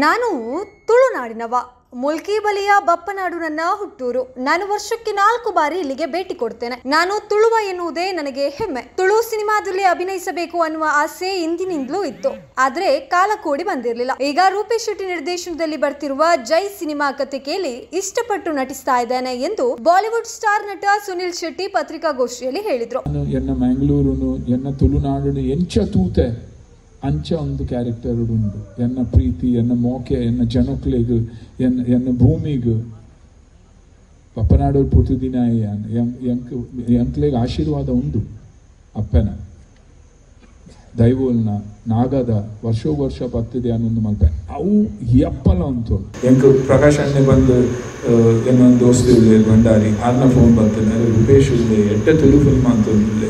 ನಾನು ತುಳುನಾಡಿನವ. ಮುಲ್ಕಿಬಲಿಯ ಬಪ್ಪನಾಡು ನನ್ನ ಹುಟ್ಟೂರು. ನಾನು ವರ್ಷಕ್ಕೆ 4 ಬಾರಿ ಇಲ್ಲಿಗೆ ಭೇಟಿ ಕೊಡ್ತೇನೆ. ನಾನು ತುಳುವ ಎನ್ನುವುದೇ ನನಗೆ ಹೆಮ್ಮೆ. ತುಳು ಸಿನಿಮಾದಲ್ಲಿ ಅಭಿನಯಿಸಬೇಕು ಅನ್ನುವ ಆಸೆ ಇಂದಿನಿಂದಲೂ ಇತ್ತು. ಆದ್ರೆ ಕಾಲ ಕೂಡಿ ಬಂದಿರಲಿಲ್ಲ. ಈಗ ರೂಪೇಶ್ ಶೆಟ್ಟಿ ನಿರ್ದೇಶನದಲ್ಲಿ ಬರ್ತಿರುವ ಜೈ ಸಿನಿಮಾ ಕತೆ ಕೇಳಿ ಇಷ್ಟಪಟ್ಟು ನಟಿಸ್ತಾ ಇದ್ದೇನೆ ಎಂದು ಬಾಲಿವುಡ್ ಸ್ಟಾರ್ ನಟ ಸುನಿಲ್ ಶೆಟ್ಟಿ ಪತ್ರಿಕಾಗೋಷ್ಠಿಯಲ್ಲಿ ಹೇಳಿದ್ರು. ಅಂಚ ಒಂದು ಕ್ಯಾರೆಕ್ಟರ್ ಉಂಟು. ಎನ್ನ ಪ್ರೀತಿ, ಎನ್ನ ಮೋಕೆ, ಎನ್ನ ಜನಕ್ಲೆಗ್, ಎನ್ನ ಭೂಮಿಗ್ ಪಪ್ಪನಾಡೋರು ಪೂರ್ತಿ ದಿನ ಎಂಕ್ಲೆಗ್ ಆಶೀರ್ವಾದ ಉಂಡು. ಅಪ್ಪನ ದೈವಲ್ನ ನಾಗದ ವರ್ಷ ಪತ್ತಿದೆ ಅನ್ನೊಂದು ಮಲ್ಪೆ ಅವು ಎಪ್ಪಲ ಅಂತೋಳು ಎಂಕ್ ಪ್ರಕಾಶ್ ಅಣ್ಣೆ ಬಂದು ಏನೊಂದು ದೋಸ್ತಿ ಭಂಡಾರಿ ಆರ್ನ ಫೋನ್ ಬರ್ತೇನೆ, ರೂಪೇಶ್ ಉಳ್ಳೆ ಎಡ್ಡ ತುಳು ಫಿಲ್ಮ್ ಅಂತಂದಿಲ್ಲ,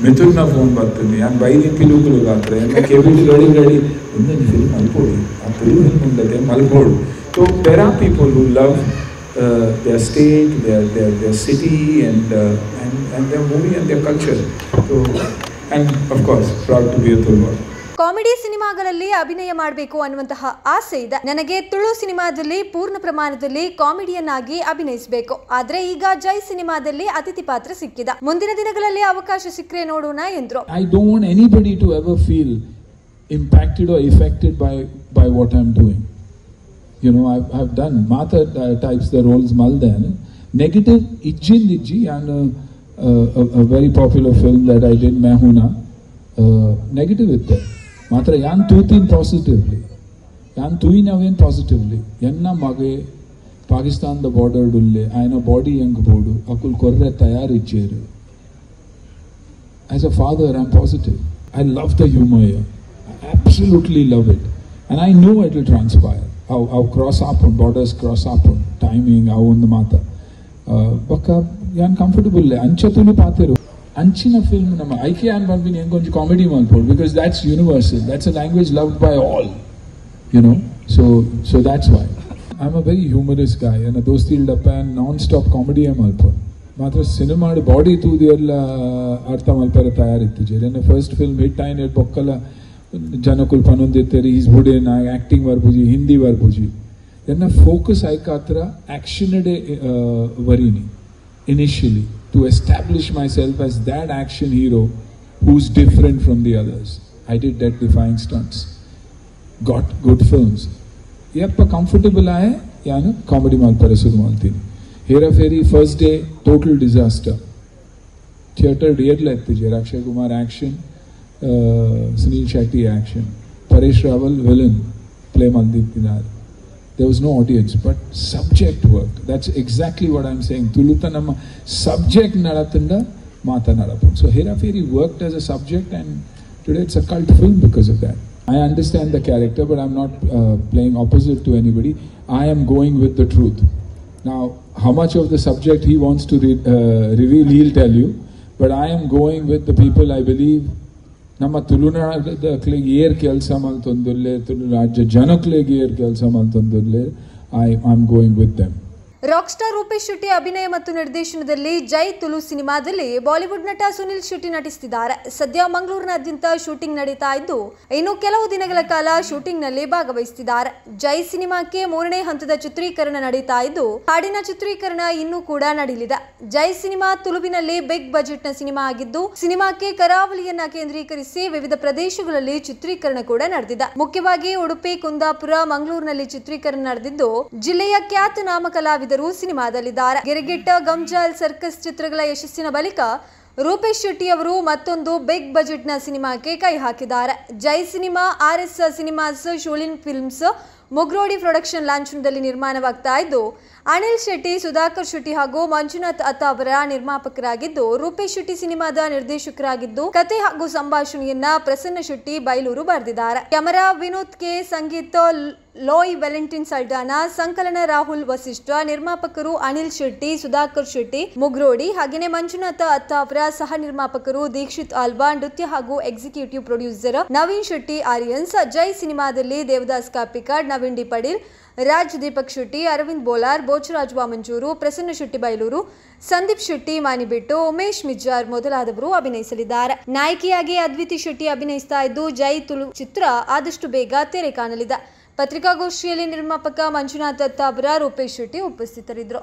ಮಿಥುನ್ನ ಫೋನ್ ಬರ್ತದೆ, ಯಾನ್ ಬೈದಿನ ಪಿಲುಕುಲು ಗಾತ್ರ ಎನ್ನ ಕೆವಿಡಿ ರೆಡಿ ಒಂದೊಂದು ಫಿಲ್ಮ್ ಮಲ್ಪೋಡು, ಆ ತುಳು ಫಿಲ್ಮ್ ಉಂಡದೆ ಮಲ್ಪೋಡು. So there are people who love their state, their city and their movie and their culture. So, and of course, proud to be a Tulu. Comedy ಸಿನಿಮಾಗಳಲ್ಲಿ ಅಭಿನಯ ಮಾಡಬೇಕು ಅನ್ನುವಂತಹ ಆಸೆ ಇದೆ ನನಗೆ. ತುಳು ಸಿನಿಮಾದಲ್ಲಿ ಪೂರ್ಣ ಪ್ರಮಾಣದಲ್ಲಿ ಕಾಮಿಡಿಯನ್ ಆಗಿ ಅಭಿನಯಿಸಬೇಕು. ಆದ್ರೆ ಈಗ ಜೈ ಸಿನಿಮಾದಲ್ಲಿ ಅತಿಥಿ ಪಾತ್ರ ಸಿಕ್ಕಿದ. ಮುಂದಿನ ದಿನಗಳಲ್ಲಿ ಅವಕಾಶ ಸಿಕ್ಕರೆ ನೋಡೋಣ ಎಂದ್ರು. I don't want anybody to ever feel impacted or affected by what I'm doing. You know, I've done Mata types the roles Maldan. Negative Ijji and a very popular film that I did, Mehuna. Negative with that. Matra yan tutin positively. Yan tuin aven positively. Yanna mage Pakistan the border dulle. Aina body yang bodu. Akul korre tayar ijjeru. As a father, I'm positive. I love the humor here. I absolutely love it. And I know it will transpire. How cross up on borders, cross up on timing, how on the mata. Baka yan comfortable. Ancha tulu pateru. Anchina film nama IK and Barbin engonji comedy malpod because that's universal. That's a language loved by all. You know, so that's why. I'm a very humorous guy and a dosti ildappe and non-stop comedy malpod. Matra cinema body to the artha malpara tayar ittije. Then the first film hit aine bokkala janakul panondeteri is bude na acting varpuji, Hindi varpuji. Then the focus aikatra action ade varini initially. To establish myself as that action hero who's different from the others. I did death-defying stunts. Got good films. Yeppa comfortable aaye, yaanu comedy malpara suru maltini. Hera Fairy first day total disaster. Theatre real ettije. Akshay Kumar action, Sunil Shetty action, Paresh Rawal villain play Manditinar. There was no audience, but subject worked. That's exactly what I'm saying. Tuluta nama subject nadatunda mata nadapun. So Hera Fairy worked as a subject, and today it's a cult film because of that. I understand the character, but I'm not playing opposite to anybody. I am going with the truth. Now, how much of the subject he wants to reveal, he'll tell you. But I am going with the people I believe. ನಮ್ಮ ತುಳುನಾಡಕ್ಲೆಗ್ air ಕೆಲಸ ಮಲ್ತೊಂದುಲ್ಲೆ, ತುಳು ರಾಜ್ಯ ಜನಕ್ಲೆಗ್ ಏರ್ ಕೆಲಸ ಮಲ್ತೊಂದುಲ್ಲೆ. I am going with them. Rock star Rupesh Shetty ಅಭಿನಯ ಮತ್ತು ನಿರ್ದೇಶನದಲ್ಲಿ ಜೈ ತುಳು ಸಿನಿಮಾದಲ್ಲಿ ಬಾಲಿವುಡ್ ನಟ ಸುನಿಲ್ ಶೆಟ್ಟಿ ನಟಿಸುತ್ತಿದ್ದಾರೆ. ಸದ್ಯ ಮಂಗಳೂರಿನಾದ್ಯಂತ ಶೂಟಿಂಗ್ ನಡೀತಾ ಇದ್ದು ಇನ್ನು ಕೆಲವು ದಿನಗಳ ಕಾಲ ಶೂಟಿಂಗ್ ನಲ್ಲಿ ಭಾಗವಹಿಸುತ್ತಿದ್ದಾರೆ. ಜೈ ಸಿನಿಮಾಕ್ಕೆ 3ನೇ ಹಂತದ ಚಿತ್ರೀಕರಣ ನಡೀತಾ ಇದ್ದು ಹಾಡಿನ ಚಿತ್ರೀಕರಣ ಇನ್ನೂ ಕೂಡ ನಡೆಯಲಿದೆ. ಜೈ ಸಿನಿಮಾ ತುಳುವಿನಲ್ಲಿ ಬಿಗ್ ಬಜೆಟ್ ನ ಸಿನಿಮಾ ಆಗಿದ್ದು ಸಿನಿಮಾಕ್ಕೆ ಕರಾವಳಿಯನ್ನ ಕೇಂದ್ರೀಕರಿಸಿ ವಿವಿಧ ಪ್ರದೇಶಗಳಲ್ಲಿ ಚಿತ್ರೀಕರಣ ಕೂಡ ನಡೆದಿದೆ. ಮುಖ್ಯವಾಗಿ ಉಡುಪಿ, ಕುಂದಾಪುರ, ಮಂಗಳೂರಿನಲ್ಲಿ ಚಿತ್ರೀಕರಣ ನಡೆದಿದ್ದು ಜಿಲ್ಲೆಯ ಖ್ಯಾತನಾಮ ಕಲಾವಿದರು ಸಿನಿಮಾದಲ್ಲಿದ್ದಾರೆ. ಗೆರೆಗೆಟ್ಟ, ಗಂಜಾಲ್, ಸರ್ಕಸ್ ಚಿತ್ರಗಳ ಯಶಸ್ಸಿನ ಬಳಿಕ ರೂಪೇಶ್ ಶೆಟ್ಟಿ ಅವರು ಮತ್ತೊಂದು ಬಿಗ್ ಬಜೆಟ್ ನ ಸಿನಿಮಾಕ್ಕೆ ಕೈ ಹಾಕಿದ್ದಾರೆ. Jai cinema RS cinemas, Shoolin films, Mugrodi production ಲಾಂಛನದಲ್ಲಿ ನಿರ್ಮಾಣವಾಗ್ತಾ ಇದ್ದು ಅನಿಲ್ ಶೆಟ್ಟಿ, ಸುಧಾಕರ್ ಶೆಟ್ಟಿ ಹಾಗೂ ಮಂಜುನಾಥ್ ಅತ್ತ ಅವರ ನಿರ್ಮಾಪಕರಾಗಿದ್ದು ರೂಪೇಶ್ ಶೆಟ್ಟಿ ಸಿನಿಮಾದ ನಿರ್ದೇಶಕರಾಗಿದ್ದು ಕತೆ ಹಾಗೂ ಸಂಭಾಷಣೆಯನ್ನ ಪ್ರಸನ್ನ ಶೆಟ್ಟಿ ಬೈಲೂರು ಬರೆದಿದ್ದಾರೆ. ಕ್ಯಾಮರಾ ವಿನೋದ್ ಕೆ, ಸಂಗೀತ ಲೋಯ್ ವ್ಯಾಲೆಂಟಿನ್ ಸಲ್ಡಾನ, ಸಂಕಲನ ರಾಹುಲ್ ವಸಿಷ್ಠ, ನಿರ್ಮಾಪಕರು ಅನಿಲ್ ಶೆಟ್ಟಿ, ಸುಧಾಕರ್ ಶೆಟ್ಟಿ, ಮುಗ್ರೋಡಿ, ಹಾಗೆಯೇ ಮಂಜುನಾಥ ಅತ್ತ ಅವರ ಸಹ ನಿರ್ಮಾಪಕರು ದೀಕ್ಷಿತ್ ಆಲ್ವಾ, ನೃತ್ಯ ಹಾಗೂ ಎಕ್ಸಿಕ್ಯೂಟಿವ್ ಪ್ರೊಡ್ಯೂಸರ್ ನವೀನ್ ಶೆಟ್ಟಿ ಆರ್ಯನ್ಸ್. ಜೈ ಸಿನಿಮಾದಲ್ಲಿ ದೇವದಾಸ್ ಕಾಪಿಕಾಡ್, ನವೀನ್ ಡಿ ಪಡೀಲ್, ರಾಜ್ ದೀಪಕ್ ಶೆಟ್ಟಿ, ಅರವಿಂದ್ ಬೋಲಾರ್, ಬೋಚರಾಜ್ ವಾಮಂಜೂರು, ಪ್ರಸನ್ನ ಶೆಟ್ಟಿ ಬೈಲೂರು, ಸಂದೀಪ್ ಶೆಟ್ಟಿ ಮಾನಿಬಿಟ್ಟು, ಉಮೇಶ್ ಮಿಜ್ಜಾರ್ ಮೊದಲಾದವರು ಅಭಿನಯಿಸಲಿದ್ದಾರೆ. ನಾಯಕಿಯಾಗಿ ಅದ್ವಿತಿ ಶೆಟ್ಟಿ ಅಭಿನಯಿಸ್ತಾ ಇದ್ದು ಜೈ ತುಳು ಚಿತ್ರ ಆದಷ್ಟು ಬೇಗ ತೆರೆ ಕಾಣಲಿದೆ. ಪತ್ರಿಕಾಗೋಷ್ಠಿಯಲ್ಲಿ ನಿರ್ಮಾಪಕ ಮಂಜುನಾಥ್ ದತ್ತ ಅವರ ರೂಪೇಶ್ ಶೆಟ್ಟಿ ಉಪಸ್ಥಿತರಿದ್ದರು.